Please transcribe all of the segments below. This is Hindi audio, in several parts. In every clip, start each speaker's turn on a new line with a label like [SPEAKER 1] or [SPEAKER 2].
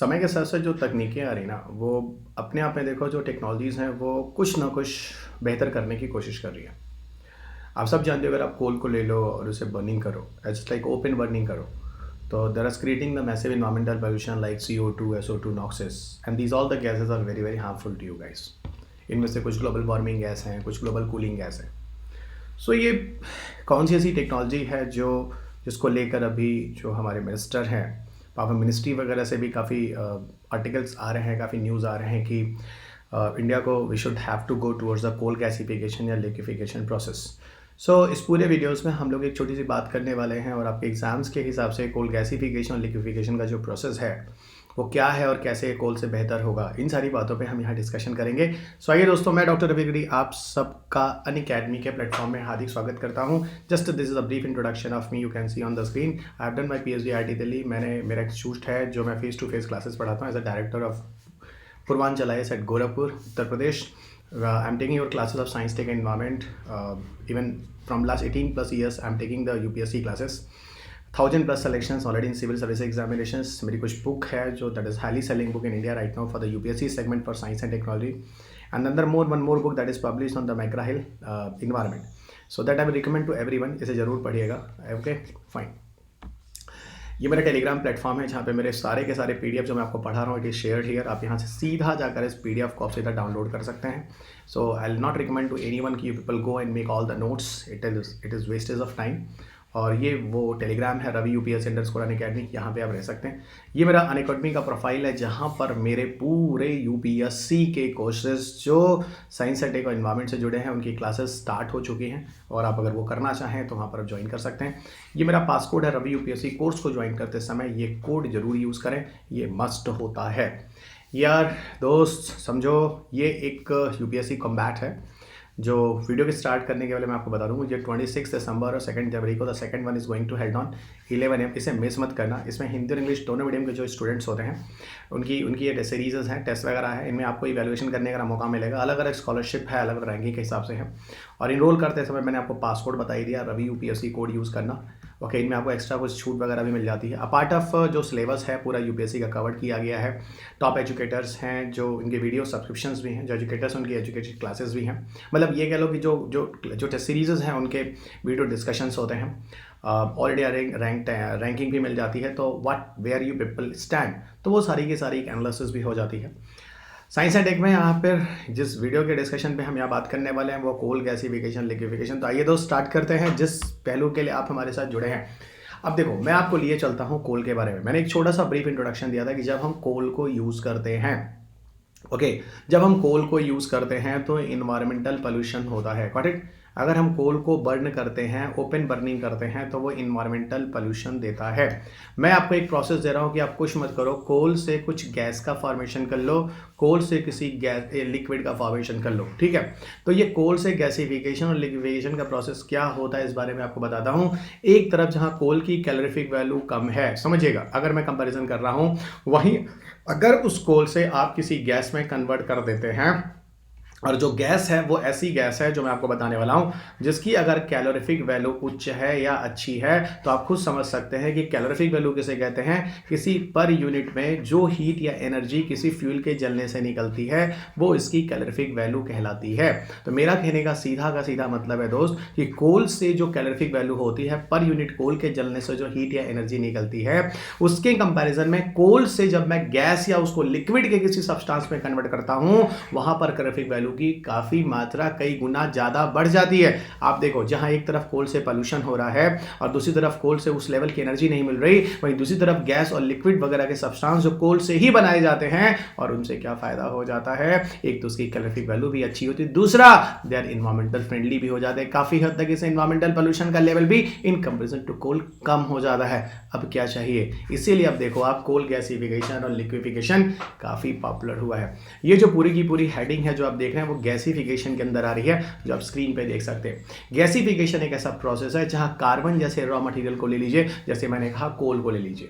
[SPEAKER 1] समय के साथ साथ जो तकनीकें आ रही ना वो अपने आप में देखो जो टेक्नोलॉजीज़ हैं वो कुछ ना कुछ बेहतर करने की कोशिश कर रही हैं। आप सब जानते हो अगर आप कोल को ले लो और उसे बर्निंग करो एज लाइक ओपन बर्निंग करो तो there are creating the massive environmental pollution like CO2 SO2 NOxes and these all the gases are very very harmful to you guys. इनमें से कुछ ग्लोबल वार्मिंग गैस हैं, कुछ ग्लोबल कूलिंग गैस हैं। सो ये कौन सी ऐसी टेक्नोलॉजी है जो जिसको लेकर अभी जो हमारे मिनिस्टर हैं पावर मिनिस्ट्री वगैरह से भी काफ़ी आर्टिकल्स आ रहे हैं, काफ़ी न्यूज़ आ रहे हैं कि इंडिया को we should have to go towards the coal gasification या लिक्विफिकेशन प्रोसेस। सो इस पूरे वीडियोस में हम लोग एक छोटी सी बात करने वाले हैं और आपके एग्जाम्स के हिसाब से कोल गैसिफिकेशन और लिक्विफिकेशन का जो प्रोसेस है वो क्या है और कैसे कोल से बेहतर होगा, इन सारी बातों पे हम यहाँ डिस्कशन करेंगे। सो आइए दोस्तों, मैं डॉक्टर रवि गिरी आप सबका अनअकैडमी के प्लेटफॉर्म में हार्दिक स्वागत करता हूँ। Just this is a brief introduction of me, you can see on the screen. I have done my PhD IIT Delhi. मेरा इंस्टीट्यूट है जो मैं फेस टू फेस क्लासेस पढ़ाता हूँ as a director of Purvanchal IAS at Gorakhpur, Uttar Pradesh. I'm taking your classes of science, tech and environment. Even from last 18 plus years, I'm taking the UPSC classes. 1000 plus selections already in civil service examinations. मेरी कुछ book है जो that is highly selling book in India right now for the UPSC segment for science and technology. And then there one more book that is published on the McGraw-Hill environment. So that I will recommend to everyone. इसे ज़रूर पढ़िएगा. Okay, fine. ये मेरा टेलीग्राम प्लेटफॉर्म है जहाँ पे मेरे सारे के सारे PDF जो मैं आपको पढ़ा रहा हूँ इट इज़ शेयर्ड हियर। आप यहाँ से सीधा जाकर इस PDF को आप सीधा डाउनलोड कर सकते हैं। So I will not recommend to anyone कि you people go and make all the notes, it is wastage of time. और ये वो टेलीग्राम है रवि UPSC_अनअकैडमी, यहाँ पे आप रह सकते हैं। ये मेरा अनअकैडमी का प्रोफाइल है जहाँ पर मेरे पूरे UPSC के कोर्सेज जो साइंस एंड टेक और एनवायरनमेंट से जुड़े हैं उनकी क्लासेस स्टार्ट हो चुकी हैं और आप अगर वो करना चाहें तो वहाँ पर आप ज्वाइन कर सकते हैं। ये मेरा पासकोड है रवि UPSC। कोर्स को ज्वाइन करते समय ये कोड जरूर यूज़ करें, ये मस्ट होता है यार। दोस्त समझो ये एक UPSC कॉम्बैट है जो वीडियो के स्टार्ट करने के पहले मैं आपको बता दूँ, मुझे 26 दिसंबर और 2 जनवरी को the second one is going to held on 11 AM। इसे मिस मत करना। इसमें हिंदी और इंग्लिश दोनों मीडियम के जो स्टूडेंट्स होते हैं उनकी ये सीरीज़ हैं, टेस्ट वगैरह है। इनमें आपको इवैल्यूएशन करने का मौका मिलेगा। अलग अलग स्कॉलरशिप है, अलग अलग रैंकिंग के हिसाब से है। और इनरोल करते समय मैंने आपको पासकोड बता ही दिया, रवि UPSC कोड यूज़ करना। ओके, इनमें आपको एक्स्ट्रा कुछ छूट वगैरह भी मिल जाती है। अपार्ट ऑफ जो सिलेबस है पूरा UPSC का कवर किया गया है। टॉप एजुकेटर्स हैं जो इनके वीडियो सब्सक्रिप्शंस भी हैं, जो एजुकेटर्स उनकी एजुकेटेड क्लासेस भी हैं। मतलब ये कह लो कि जो टेस्ट सीरीज़ हैं उनके वीडियो डिस्कशंस होते हैं। ऑलरेडी रैंकिंग भी मिल जाती है। तो what where you people stand, तो वो सारी की सारी एक एनालिसिस भी हो जाती है। साइंस एंड टेक में यहाँ पर जिस वीडियो के डिस्कशन पे हम यहाँ बात करने वाले हैं वो कोल गैसिफिकेशन लिक्विफिकेशन। तो आइए दोस्त स्टार्ट करते हैं जिस पहलू के लिए आप हमारे साथ जुड़े हैं। अब देखो, मैं आपको लिए चलता हूँ कोल के बारे में। मैंने एक छोटा सा ब्रीफ इंट्रोडक्शन दिया था कि जब हम कोल को यूज़ करते हैं, ओके, जब हम कोल को यूज़ करते हैं तो इन्वायरमेंटल पोल्यूशन होता है। Got it? अगर हम कोल को बर्न करते हैं, ओपन बर्निंग करते हैं तो वो इन्वायरमेंटल पोल्यूशन देता है। मैं आपको एक प्रोसेस दे रहा हूँ कि आप कुछ मत करो, कोल से कुछ गैस का फॉर्मेशन कर लो, कोल से किसी गैस लिक्विड का फॉर्मेशन कर लो, ठीक है। तो ये कोल से गैसिफिकेशन और लिक्विफिकेशन का प्रोसेस क्या होता है इस बारे में आपको बताता हूँ। एक तरफ जहाँ कोल की कैलोरीफिक वैल्यू कम है, समझिएगा, अगर मैं कंपेरिजन कर रहा हूँ, वहीं अगर उस कोल से आप किसी गैस में कन्वर्ट कर देते हैं और जो गैस है वो ऐसी गैस है जो मैं आपको बताने वाला हूँ जिसकी अगर कैलोरीफिक वैल्यू उच्च है या अच्छी है, तो आप खुद समझ सकते हैं कि कैलोरीफिक वैल्यू किसे कहते हैं। किसी पर यूनिट में जो हीट या एनर्जी किसी फ्यूल के जलने से निकलती है वो इसकी कैलोरीफिक वैल्यू कहलाती है। तो मेरा कहने का सीधा मतलब है दोस्त कि कोल से जो कैलोरीफिक वैल्यू होती है पर यूनिट कोल के जलने से जो हीट या एनर्जी निकलती है, उसके कंपेरिजन में कोल से जब मैं गैस या उसको लिक्विड के किसी सब्सटेंस में कन्वर्ट करता हूं वहां पर कैलोरीफिक वैल्यू की काफी मात्रा कई गुना ज्यादा बढ़ जाती है। आप देखो, जहां एक तरफ कोल से पोल्यूशन हो रहा है और दूसरी तरफ कोल से उस लेवल की एनर्जी नहीं मिल रही, वहीं दूसरी तरफ गैस और लिक्विड वगैरह के सब्सटेंस जो कोल से ही बनाए जाते हैं और उनसे क्या फायदा हो जाता है, एक तो उसकी कैलोरीफिक वैल्यू भी अच्छी होती है, दूसरा दे आर इन्वायरमेंटल फ्रेंडली भी हो जाते हैं। काफी हद तक इसे इन्वायरमेंटल पोल्यूशन का लेवल भी इन कंपेरिजन टू कोल कम हो जाता है। अब क्या चाहिए, इसीलिए अब देखो आप कोल गैसिफिकेशन और लिक्विफिकेशन काफी पॉपुलर हुआ है। ये जो पूरी की पूरी हेडिंग है जो आप देख रहे हैं वो गैसिफिकेशन के अंदर आ रही है, जो आप स्क्रीन पे देख सकते हैं। गैसिफिकेशन एक ऐसा प्रोसेस है जहां कार्बन जैसे रॉ मटेरियल को ले लीजिए, जैसे मैंने कहा कोल को ले लीजिए।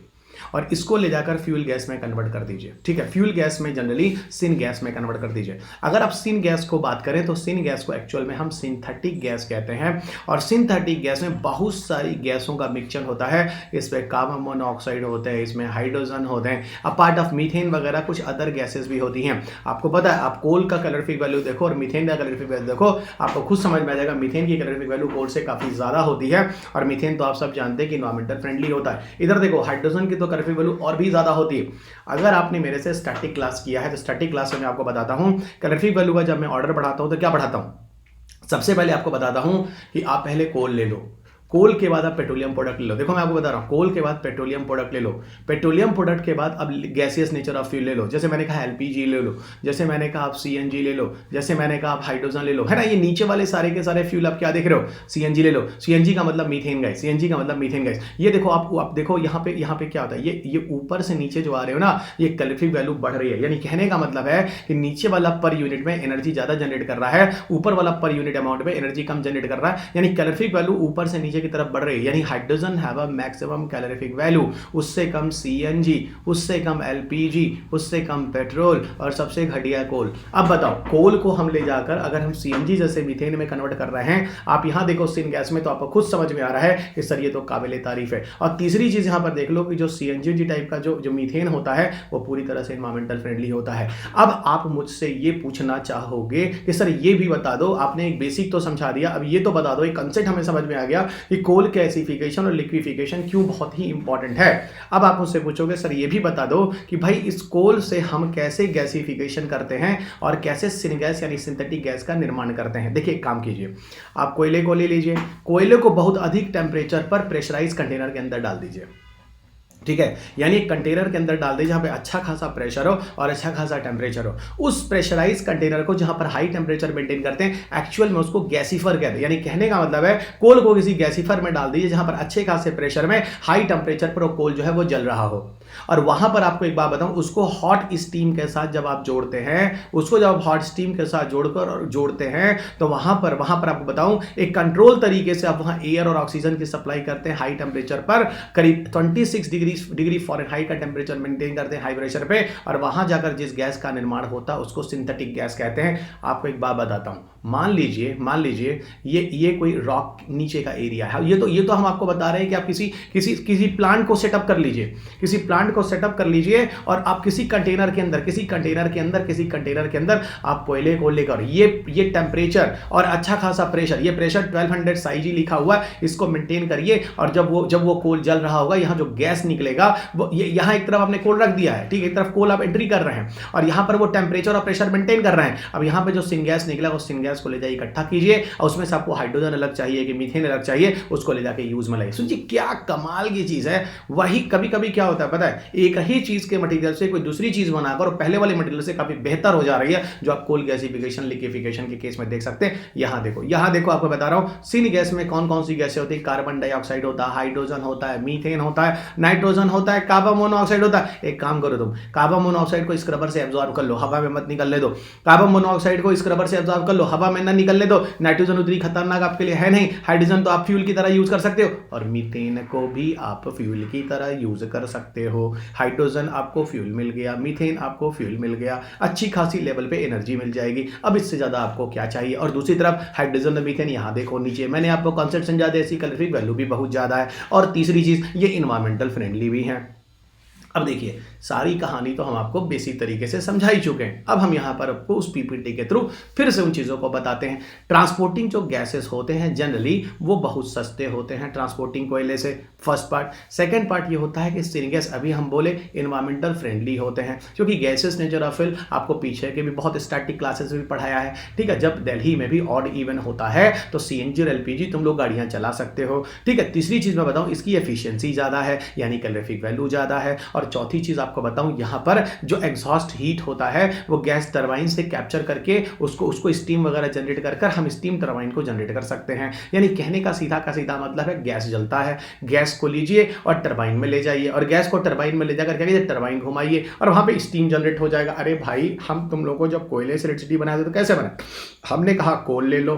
[SPEAKER 1] और इसको ले जाकर फ्यूल गैस में कन्वर्ट कर दीजिए। ठीक है, फ्यूल गैस में जनरली सिन गैस में कन्वर्ट कर दीजिए। अगर आप सिन गैस को बात करें तो सिन गैस को एक्चुअल में हम सिंथेटिक गैस कहते हैं, और सिंथेटिक गैस में बहुत सारी गैसों का मिक्सचर होता है। इसमें कार्बन मोनोऑक्साइड होते हैं, इसमें हाइड्रोजन होते हैं, अ पार्ट ऑफ मीथेन वगैरह कुछ अदर गैसेस भी होती हैं। आपको पता है, आप कोल का कैलोरीफिक वैल्यू देखो और मीथेन का कैलोरीफिक वैल्यू देखो, आपको खुद समझ में आ जाएगा मीथेन की कैलोरीफिक वैल्यू कोल से काफी ज्यादा होती है। और मीथेन तो आप सब जानते हैं कि एनवायरमेंटल फ्रेंडली होता है। इधर देखो हाइड्रोजन की तो कैलोरीफिक वैल्यू और भी ज्यादा होती है। अगर आपने मेरे से स्टैटिक क्लास किया है तो स्टैटिक क्लास में मैं आपको बताता हूं कैलोरीफिक वैल्यू का जब मैं ऑर्डर बढ़ाता हूं तो क्या बढ़ाता हूं। सबसे पहले आपको बताता हूं कि आप पहले कोल ले लो, कोल के बाद आप पेट्रोलियम प्रोडक्ट ले लो। देखो मैं आपको बता रहा हूं, कोल के बाद पेट्रोलियम प्रोडक्ट ले लो, पेट्रोलियम प्रोडक्ट के बाद अब गैसियस नेचर ऑफ फ्यूल ले लो। जैसे मैंने कहा एलपीजी ले लो, जैसे मैंने कहा आप सीएनजी ले लो, जैसे मैंने कहा आप हाइड्रोजन ले लो, है ना। ये नीचे वाले सारे के सारे फ्यूल आप क्या देख रहे हो, सीएनजी ले लो। सीएनजी का मतलब मीथेन गैस, सीएनजी का मतलब मीथेन गैस। ये देखो आप देखो यहाँ पे क्या होता है, ये ऊपर से नीचे जो आ रहे हो ना, ये कैलोरीफिक वैल्यू बढ़ रही है। यानी कहने का मतलब है कि नीचे वाला पर यूनिट में एनर्जी ज्यादा जनरेट कर रहा है, ऊपर वाला पर यूनिट अमाउंट में एनर्जी कम जनरेट कर रहा है। यानी कैलोरीफिक वैल्यू ऊपर से नीचे की तरफ बढ़ रही है। यानी hydrogen have a maximum calorific value, उससे कम सीएनजी, उससे कम एलपीजी, उससे कम पेट्रोल, और सबसे घटिया कोल। अब बताओ, कोल को हम ले जाकर अगर हम सीएनजी जैसे मीथेन में कन्वर्ट कर रहे हैं, आप यहां देखो सिन गैस में, तो आपको खुद समझ में आ रहा है कि सर ये तो काबिल तारीफ है। और तीसरी चीज यहां पर देख लो कि जो सीएनजी टाइप का जो मीथेन होता है वो पूरी तरह से एनवायरमेंटल फ्रेंडली होता है। अब आप मुझसे ये पूछना चाहोगे कि सर ये भी बता दो, आपने एक बेसिक तो समझा दिया, अब ये तो बता दो, एक कंसेप्ट हमें समझ में आ गया कि कोल कैसी और लिक्विफिकेशन क्यों बहुत ही इंपॉर्टेंट है। अब आप मुझसे पूछोगे सर ये भी बता दो कि भाई इस कोल से हम कैसे गैसिफिकेशन करते हैं और कैसे सिन गैस यानी सिंथेटिक गैस का निर्माण करते हैं। देखिए एक काम कीजिए, आप कोयले को ले लीजिए, कोयले को बहुत अधिक टेम्परेचर पर प्रेशराइज कंटेनर के अंदर डाल दीजिए। ठीक है, यानी एक कंटेनर के अंदर डाल दे जहां पे अच्छा खासा प्रेशर हो और अच्छा खासा टेम्परेचर हो। उस प्रेशराइज कंटेनर को जहां पर हाई टेम्परेचर मेंटेन करते हैं, एक्चुअल में उसको गैसीफर कहते हैं। यानी कहने का मतलब है कोल को किसी गैसीफर में डाल दीजिए जहां पर अच्छे खासे प्रेशर में हाई टेम्परेचर पर वो कोल जो है वो जल रहा हो। और वहां पर आपको एक बात बताऊं, उसको हॉट स्टीम के साथ जब आप जोड़ते हैं, उसको जब आप हॉट स्टीम के साथ जोड़कर और जोड़ते हैं, तो वहां पर आपको बताऊं एक कंट्रोल तरीके से आप वहां एयर और ऑक्सीजन की सप्लाई करते हैं हाई टेम्परेचर पर, करीब 26 डिग्री फ़ारेनहाइट का टेम्परेचर मेंटेन करते हैं हाई प्रेशर पे, और वहां जाकर जिस गैस का निर्माण होता है उसको सिंथेटिक गैस कहते हैं। आपको एक बात बताता हूं, मान लीजिए ये कोई रॉक नीचे का एरिया है। ये तो हम आपको बता रहे हैं कि आप किसी प्लांट को सेटअप कर लीजिए, किसी प्लांट को सेटअप कर लीजिए, और आप किसी कंटेनर के अंदर आप कोयले को लेकर ये टेम्परेचर और अच्छा खासा प्रेशर, ये प्रेशर 1200 साइजी लिखा हुआ है, इसको मेंटेन करिए। और जब वो कोल जल रहा होगा, यहां जो गैस निकलेगा वो यहां एक तरफ आपने कोल रख दिया है, ठीक है, एक तरफ कोल आप एंट्री कर रहे हैं और यहां पर वो टेम्परेचर और प्रेशर मेंटेन कर रहे हैं। अब यहां पे जो सिन गैस निकला वो सिन गैस को ले जाइए इकट्ठा कीजिए, और उसमें से आपको हाइड्रोजन अलग चाहिए कि मीथेन अलग चाहिए, उसको ले जाके यूज में लाइए। सुनिए क्या कमाल की चीज है। वही कभी क्या होता है पता है, एक ही चीज के मटेरियल से कोई दूसरी चीज बनाकर और पहले वाले मटेरियल से काफी बेहतर हो जा रही है, जो आप कोल गैसिफिकेशन लिक्विफिकेशन के केस में देख सकते हैं। यहां देखो आपको बता रहा हूं सिन गैस में कौन कौन सी गैसें होती है। कार्बन डाइऑक्साइड होता है, हाइड्रोजन होता है, मीथेन होता है, नाइट्रोजन होता है, कार्बन मोनोऑक्साइड होता है। एक काम करो, तुम कार्बन मोनोऑक्साइड को स्क्रबर से एब्जॉर्ब कर लो, हवा में मत निकलने दो। कार्बन मोनोऑक्साइड को स्क्रबर से एब्जॉर्ब कर लो, हवा में ना निकलने दो। नाइट्रोजन उतनी खतरनाक आपके लिए है नहीं, हाइड्रोजन तो आप फ्यूल की तरह यूज कर सकते हो, और मीथेन को भी आप फ्यूल की तरह यूज कर सकते हो। हाइड्रोजन आपको फ्यूल मिल गया, मीथेन आपको फ्यूल मिल गया, अच्छी खासी लेवल पे एनर्जी मिल जाएगी। अब इससे ज्यादा आपको क्या चाहिए। और दूसरी तरफ हाइड्रोजन और मीथेन, यहां देखो नीचे मैंने आपको कॉन्सेप्ट समझा दिया, इसकी कैलोरीफिक वैल्यू भी बहुत ज्यादा है। और तीसरी चीज, ये इन्वायरमेंटल फ्रेंडली भी है। अब देखिए सारी कहानी तो हम आपको बेसिक तरीके से समझा ही चुके हैं। अब हम यहाँ पर आपको उस पीपीटी के थ्रू फिर से उन चीज़ों को बताते हैं। ट्रांसपोर्टिंग जो गैसेस होते हैं जनरली वो बहुत सस्ते होते हैं ट्रांसपोर्टिंग कोयले से, फर्स्ट पार्ट। सेकंड पार्ट ये होता है कि सिन गैस अभी हम बोले इन्वायरमेंटल फ्रेंडली होते हैं, क्योंकि गैसेस नेचर ऑफ फ्यूल आपको पीछे के भी बहुत स्टैटिक क्लासेस में भी पढ़ाया है। ठीक है, जब दिल्ली में भी ऑड इवन होता है तो सीएनजी और एलपीजी तुम लोग गाड़ियाँ चला सकते हो। ठीक है, तीसरी चीज़ मैं बताऊँ, इसकी एफिशिएंसी ज़्यादा है, यानी कैलोरीफिक वैल्यू ज़्यादा है। और चौथी चीज़ आपको बताऊं, यहां पर जो एग्जॉस्ट हीट होता है वो गैस टरबाइन से कैप्चर करके उसको स्टीम वगैरह जनरेट कर हम स्टीम टरबाइन को जनरेट कर सकते हैं। यानी कहने का सीधा मतलब है गैस जलता है, गैस को लीजिए और टरबाइन में ले जाइए, और गैस को टरबाइन में ले जाकर क्या कीजिए, टरबाइन घुमाइए और वहां पे स्टीम जनरेट हो जाएगा। अरे भाई, हम तुम लोगों को जब कोयले से इलेक्ट्रिसिटी बनाए थे तो कैसे बना, हमने कहा कोल ले लो,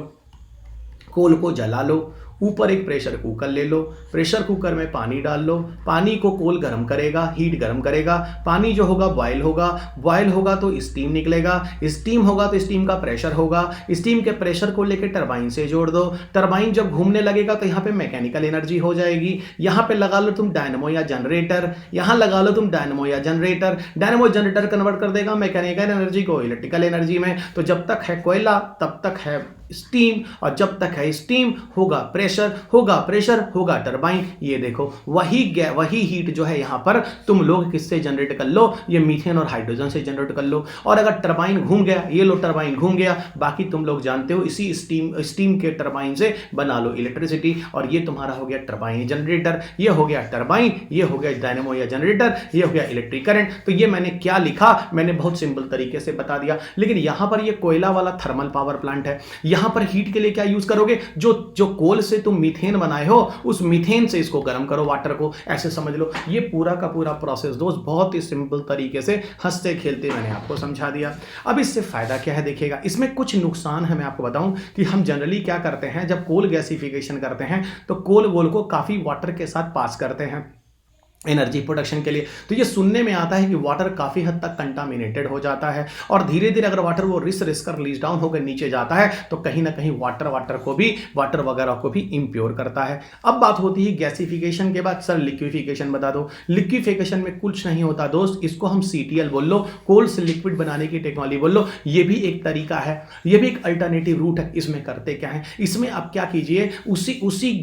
[SPEAKER 1] कोल को जला लो, ऊपर एक प्रेशर कुकर ले लो, प्रेशर कुकर में पानी डाल लो, पानी को कोल गर्म करेगा, हीट गर्म करेगा, पानी जो होगा बॉयल होगा, बॉयल होगा तो स्टीम निकलेगा, स्टीम होगा तो स्टीम का प्रेशर होगा, स्टीम के प्रेशर को लेकर टरबाइन से जोड़ दो, टरबाइन जब घूमने लगेगा तो यहाँ पे मैकेनिकल एनर्जी हो जाएगी, यहाँ पे लगा लो तुम डायनमो या जनरेटर, यहाँ लगा लो तुम डायनमो या जनरेटर, डायनमो जनरेटर कन्वर्ट कर देगा मैकेनिकल एनर्जी को इलेक्ट्रिकल एनर्जी में। तो जब तक है कोयला तब तक है स्टीम, और जब तक है स्टीम होगा प्रेशर होगा टरबाइन। ये देखो वही हीट जो है यहाँ पर तुम लोग किससे जनरेट कर लो, ये मीथेन और हाइड्रोजन से जनरेट कर लो। और अगर टरबाइन घूम गया, ये लो टरबाइन घूम गया, बाकी तुम लोग जानते हो इसी स्टीम के टरबाइन से बना लो इलेक्ट्रिसिटी, और ये तुम्हारा हो गया टरबाइन जनरेटर, ये हो गया टरबाइन, ये हो गया डायनेमो या जनरेटर, ये हो गया इलेक्ट्रिक करंट। तो ये मैंने क्या लिखा, मैंने बहुत सिंपल तरीके से बता दिया। लेकिन यहां पर ये कोयला वाला थर्मल पावर प्लांट है, यहां पर हीट के लिए क्या यूज करोगे, जो कोल से तुम मीथेन बनाए हो उस मीथेन से इसको गर्म करो वाटर को, ऐसे समझ लो। ये पूरा का पूरा प्रोसेस दोस्त बहुत ही सिंपल तरीके से हंसते खेलते मैंने आपको समझा दिया। अब इससे फायदा क्या है देखिएगा, इसमें कुछ नुकसान है मैं आपको बताऊं कि हम जनरली क्या करते हैं जब कोल गैसिफिकेशन करते हैं तो कोल वोल को काफी वाटर के साथ पास करते हैं एनर्जी प्रोडक्शन के लिए। तो ये सुनने में आता है कि वाटर काफ़ी हद तक कंटामिनेटेड हो जाता है, और धीरे धीरे अगर वाटर वो रिस कर रिलीज डाउन होकर नीचे जाता है तो कहीं ना कहीं वाटर वगैरह को भी इम्प्योर करता है। अब बात होती है गैसिफिकेशन के बाद, सर लिक्विफिकेशन बता दो। लिक्विफिकेशन में कुछ नहीं होता दोस्त, इसको हम CTL बोल लो, कोल से लिक्विड बनाने की टेक्नोलॉजी बोल लो, ये भी एक तरीका है, ये भी एक अल्टरनेटिव रूट है। इसमें करते क्या है, इसमें आप क्या कीजिए, उसी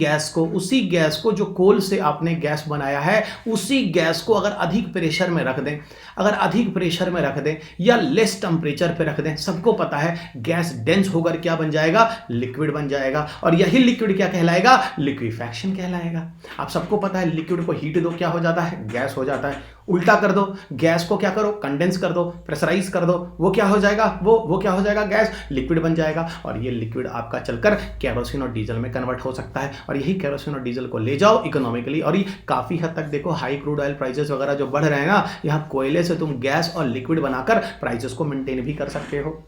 [SPEAKER 1] गैस को जो कोल से आपने गैस बनाया है उसी गैस को अगर अधिक प्रेशर में रख दें या लेस टेम्परेचर पे रख दें, सबको पता है गैस डेंस होकर क्या बन जाएगा, लिक्विड बन जाएगा, और यही लिक्विड क्या कहलाएगा, लिक्विफैक्शन कहलाएगा। आप सबको पता है लिक्विड को हीट दो क्या हो जाता है, गैस हो जाता है। उल्टा कर दो, गैस को क्या करो, कंडेंस कर दो, प्रेशराइज कर दो, वो क्या हो जाएगा, वो क्या हो जाएगा, गैस लिक्विड बन जाएगा। और ये लिक्विड आपका चलकर केरोसिन और डीजल में कन्वर्ट हो सकता है, और यही केरोसिन और डीजल को ले जाओ इकोनॉमिकली। और ये काफी हद तक देखो हाई क्रूड ऑयल प्राइसेस वगैरह जो बढ़ रहे हैं ना, यहाँ कोयले से तुम गैस और लिक्विड बनाकर प्राइसेस को मेंटेन भी कर सकते हो।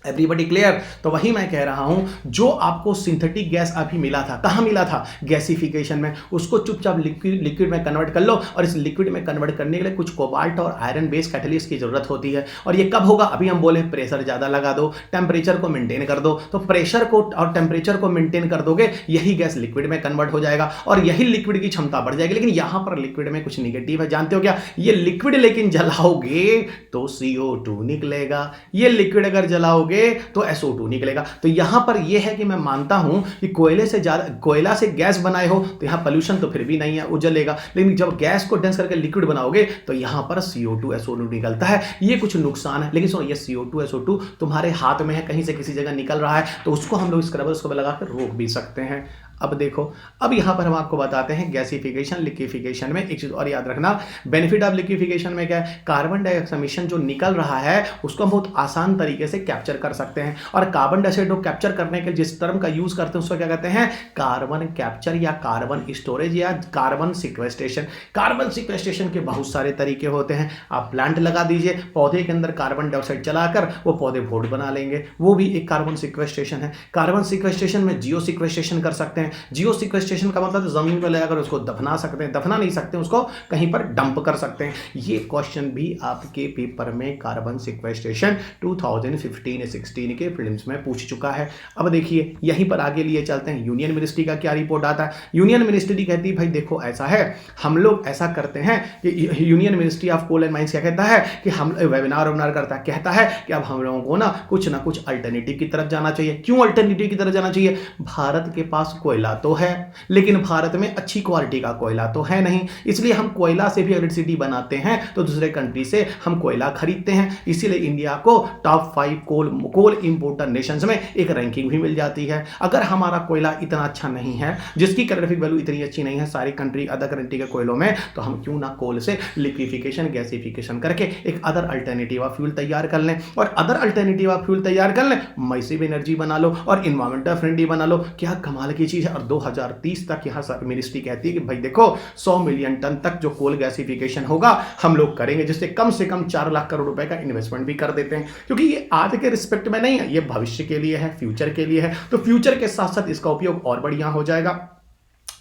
[SPEAKER 1] Everybody clear. तो वही मैं कह रहा हूं, जो आपको सिंथेटिक गैस अभी मिला था, कहां मिला था, गैसिफिकेशन में, उसको चुपचाप लिक्विड में कन्वर्ट कर लो। और इस लिक्विड में कन्वर्ट करने के लिए कुछ कोबाल्ट और आयरन बेस्ड कैटलिस्ट की जरूरत होती है। और ये कब होगा, अभी हम बोले प्रेशर ज्यादा लगा दो, टेम्परेचर को मेंटेन कर दो, तो प्रेशर को और टेम्परेचर को मेंटेन कर दोगे, यही गैस लिक्विड में कन्वर्ट हो जाएगा और यही लिक्विड की क्षमता बढ़ जाएगी। लेकिन यहां पर लिक्विड में कुछ निगेटिव है, जानते हो क्या, ये लिक्विड लेकिन जलाओगे तो CO2 निकलेगा, ये लिक्विड अगर जलाओगे तो SO2 निकलेगा। तो यहां पर यह है कि मैं मानता हूं कि कोयला से गैस बनाए हो तो यहां पोल्यूशन तो फिर भी नहीं है, उजलेगा। लेकिन जब गैस को डेंस करके लिक्विड बनाओगे तो यहां पर CO2 SO2 निकलता है। ये कुछ नुकसान है, लेकिन सुनो, ये CO2 SO2 तुम्हारे हाथ में है, कहीं से किसी जगह निकल रहा है, तो उसको हम लोग स्क्रबर को लगाकर रोक भी सकते हैं। अब देखो, अब यहां पर हम आपको बताते हैं गैसिफिकेशन लिक्विफिकेशन में एक चीज और याद रखना। बेनिफिट ऑफ लिक्विफिकेशन में क्या है, कार्बन डाइऑक्साइड एमिशन जो निकल रहा है उसको हम बहुत आसान तरीके से कैप्चर कर सकते हैं। और कार्बन डाइऑक्साइड को कैप्चर करने के जिस टर्म का यूज करते हैं उसको क्या कहते हैं, कार्बन कैप्चर या कार्बन स्टोरेज या कार्बन सिक्वेस्ट्रेशन। कार्बन सिक्वेस्ट्रेशन के बहुत सारे तरीके होते हैं। आप प्लांट लगा दीजिए, पौधे के अंदर कार्बन डाइऑक्साइड चलाकर वो पौधे वोट बना लेंगे, वो भी एक कार्बन सिक्वेस्ट्रेशन है। कार्बन सिक्वेस्ट्रेशन में जियो सिक्वेस्ट्रेशन कर सकते हैं। जियो सिक्वेस्ट्रेशन का मतलब जमीन पर लगाकर उसको दफना सकते हैं, दफना नहीं सकते, उसको कहीं पर डंप कर सकते हैं। ये क्वेश्चन भी आपके पेपर में कार्बन सिक्वेस्ट्रेशन 2015-16 के फिल्म्स में पूछ चुका है। अब देखिए यहीं पर आगे लिए चलते हैं, यूनियन मिनिस्ट्री का क्या रिपोर्ट आता है। यूनियन मिनिस्ट्री कहती है भाई देखो ऐसा है, हम लोग ऐसा करते हैं कि union ministry of coal and mines क्या कहता है कि हम वेबिनार करता है, कहता है कि अब हम लोगों को ना कुछ अल्टरनेटिव की तरफ जाना चाहिए। क्यों अल्टरनेटिव की तरफ जाना चाहिए, भारत के पास कोयला तो है लेकिन भारत में अच्छी क्वालिटी का कोयला तो है नहीं, इसलिए हम कोयला से भी इलेक्ट्रिसिटी बनाते हैं तो दूसरे कंट्री से हम कोयला खरीदते हैं। इसीलिए इंडिया को टॉप 5 कोल इंपोर्टर नेशंस में एक रैंकिंग भी मिल जाती है। अगर हमारा कोयला इतना अच्छा नहीं है, जिसकी कैलोरीफिक वैल्यू इतनी अच्छी नहीं है सारी कंट्री अदर कंट्री के कोयलों में, तो हम क्यों ना कोल से लिक्विफिकेशन गैसिफिकेशन करके एक अदर अल्टरनेटिव ऑफ फ्यूल तैयार कर लें। और अदर अल्टरनेटिव ऑफ फ्यूल तैयार कर लें, मैसिव एनर्जी बना लो और इन्वायरमेंटल फ्रेंडली बना लो। क्या कमाल की चीज चीज़ है। और 2030 तक यहाँ मिनिस्ट्री कहती है कि भाई देखो 100 मिलियन टन तक जो कोल गैसिफिकेशन होगा हम लोग करेंगे, जिससे कम से कम 4 लाख करोड़ रुपए का इन्वेस्टमेंट भी कर देते हैं, क्योंकि ये आज के रिस्पेक्ट में नहीं है, ये भविष्य के लिए है, फ्यूचर के लिए है। तो फ्यूचर के साथ साथ इसका उपयोग और बढ़िया हो जाएगा।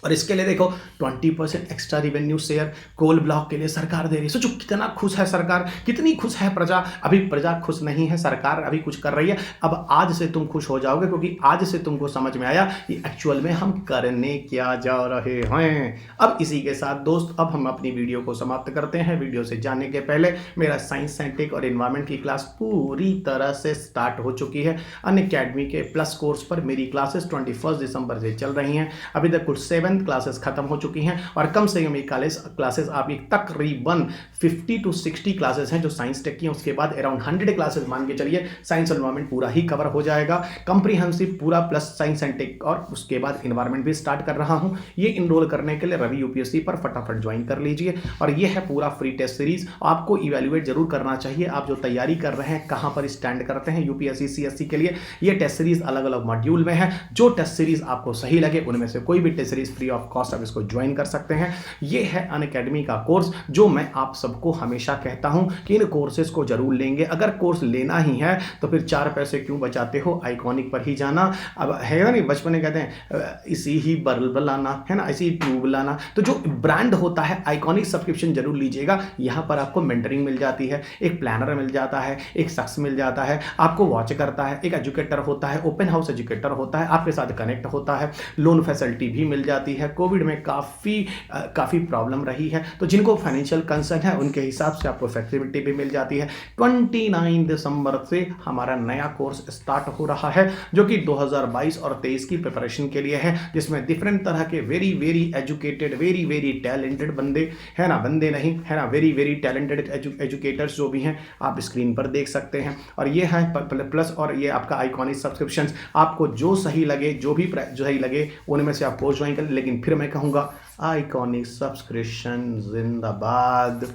[SPEAKER 1] और इसके लिए देखो 20% extra revenue share coal block के लिए सरकार दे रही है। सोचो कितना खुश है सरकार, कितनी खुश है प्रजा। अभी प्रजा खुश नहीं है, सरकार अभी कुछ कर रही है। अब आज से तुम खुश हो जाओगे, क्योंकि आज से तुमको समझ में आया कि एक्चुअल में हम करने क्या जा रहे हैं। अब इसी के साथ दोस्त अब हम अपनी वीडियो को समाप्त करते हैं। वीडियो से जाने के पहले मेरा साइंस, टेक और एनवायरमेंट की क्लास पूरी तरह से स्टार्ट हो चुकी है। अनअकैडमी के प्लस कोर्स पर मेरी क्लासेस 21 दिसंबर से चल रही हैं। अभी तक कुछ 7 क्लासेस खत्म हो चुकी हैं और कम से कम ये क्लासेस आपकी तकरीबन 50 to 60 क्लासेस हैं जो साइंस टेक की हैं। उसके बाद अराउंड 100 क्लासेस मान के चलिए साइंस एनवायरमेंट पूरा ही कवर हो जाएगा, कंप्रीहेंसिव पूरा प्लस साइंस एंड टेक, और उसके बाद एनवायरमेंट भी स्टार्ट कर रहा हूं। ये इनरोल करने के लिए रवि यूपीएससी पर फटाफट ज्वाइन कर लीजिए। और ये है पूरा फ्री टेस्ट सीरीज। आपको इवेल्युएट जरूर करना चाहिए, आप जो तैयारी कर रहे हैं कहां पर स्टैंड करते हैं यूपीएससी सीएससी के लिए। ये टेस्ट सीरीज अलग अलग मॉड्यूल में है। जो टेस्ट सीरीज आपको सही लगे उनमें से कोई भी test series free of cost आप इसको ज्वाइन कर सकते हैं। ये है अनअकैडमी का कोर्स, जो मैं आप सबको हमेशा कहता हूं कि इन कोर्सेज को जरूर लेंगे। अगर कोर्स लेना ही है तो फिर 4 पैसे क्यों बचाते हो, आइकॉनिक पर ही जाना। अब है ना, नहीं बचपन में कहते हैं इसी ही बल्ब लाना है ना, इसी ट्यूब लाना। तो जो ब्रांड होता है आइकॉनिक सब्सक्रिप्शन जरूर लीजिएगा। यहां पर आपको मेंटरिंग मिल जाती है, एक प्लानर मिल जाता है, एक शख्स मिल जाता है, आपको वॉच करता है, एक एजुकेटर होता है, ओपन हाउस एजुकेटर होता है, आपके साथ कनेक्ट होता है, लोन फैसिलिटी भी मिल जाती है। कोविड में काफ़ी प्रॉब्लम रही है, तो जिनको फाइनेंशियल कंसर्न है उनके हिसाब से आपको फ्लेक्सिबिलिटी भी मिल जाती है। 29 दिसंबर से हमारा नया कोर्स स्टार्ट हो रहा है, जो कि 2022 और 23 की प्रिपरेशन के लिए है, जिसमें डिफरेंट तरह के very very educated, very very talented बंदे है ना, बंदे नहीं है ना, वेरी वेरी टैलेंटेड एजुकेटर्स जो भी हैं आप स्क्रीन पर देख सकते हैं। और ये है प्लस, और ये आपका आइकॉनिक सब्सक्रिप्शन। आपको जो सही लगे, जो सही लगे उनमें से आप कोर्स ज्वाइन करें। लेकिन फिर मैं कहूँगा आइकॉनिक सब्सक्रिप्शन जिंदाबाद।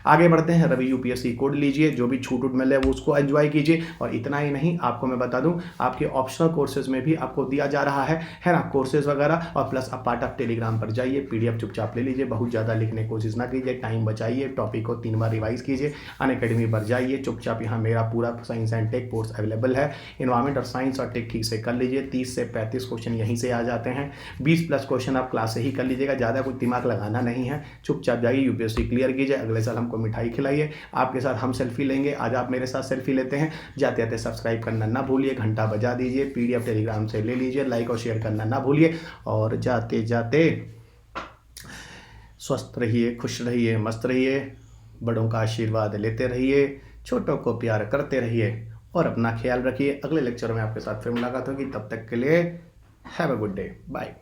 [SPEAKER 1] आगे बढ़ते हैं, रवि यूपीएससी कोड लीजिए, जो भी छूट मिले वो उसको एंजॉय कीजिए। और इतना ही नहीं, आपको मैं बता दूं आपके ऑप्शनल कोर्सेज में भी आपको दिया जा रहा है ना, कोर्सेज वगैरह। और प्लस आप पार्ट ऑफ टेलीग्राम पर जाइए, पीडीएफ चुपचाप ले लीजिए, बहुत ज़्यादा लिखने की कोशिश ना कीजिए, टाइम बचाइए, टॉपिक को 3 बार रिवाइज कीजिए। अनअकैडमी पर जाइए चुपचाप, यहाँ मेरा पूरा science and tech course available है। इन्वायरमेंट और साइंस और टेक ठीक से कर लीजिए, 30 से 35 क्वेश्चन यहीं से आ जाते हैं, 20 प्लस क्वेश्चन आप क्लास से ही कर लीजिएगा, ज़्यादा कुछ दिमाग लगाना नहीं है। चुपचाप जाइए यूपीएससी क्लियर कीजिए, अगले साल हमको मिठाई खिलाइए, आपके साथ हम सेल्फी लेंगे। आज आप मेरे साथ सेल्फी लेते हैं। जाते जाते सब्सक्राइब करना ना भूलिए, घंटा बजा दीजिए, पीडीएफ टेलीग्राम से ले लीजिए, लाइक और शेयर करना ना भूलिए। और जाते जाते स्वस्थ रहिए, खुश रहिए, मस्त रहिए, बड़ों का आशीर्वाद लेते रहिए, छोटों को प्यार करते रहिए और अपना ख्याल रखिए। अगले लेक्चर में आपके साथ फिर मुलाकात होगी, तब तक के लिए have a good day, bye.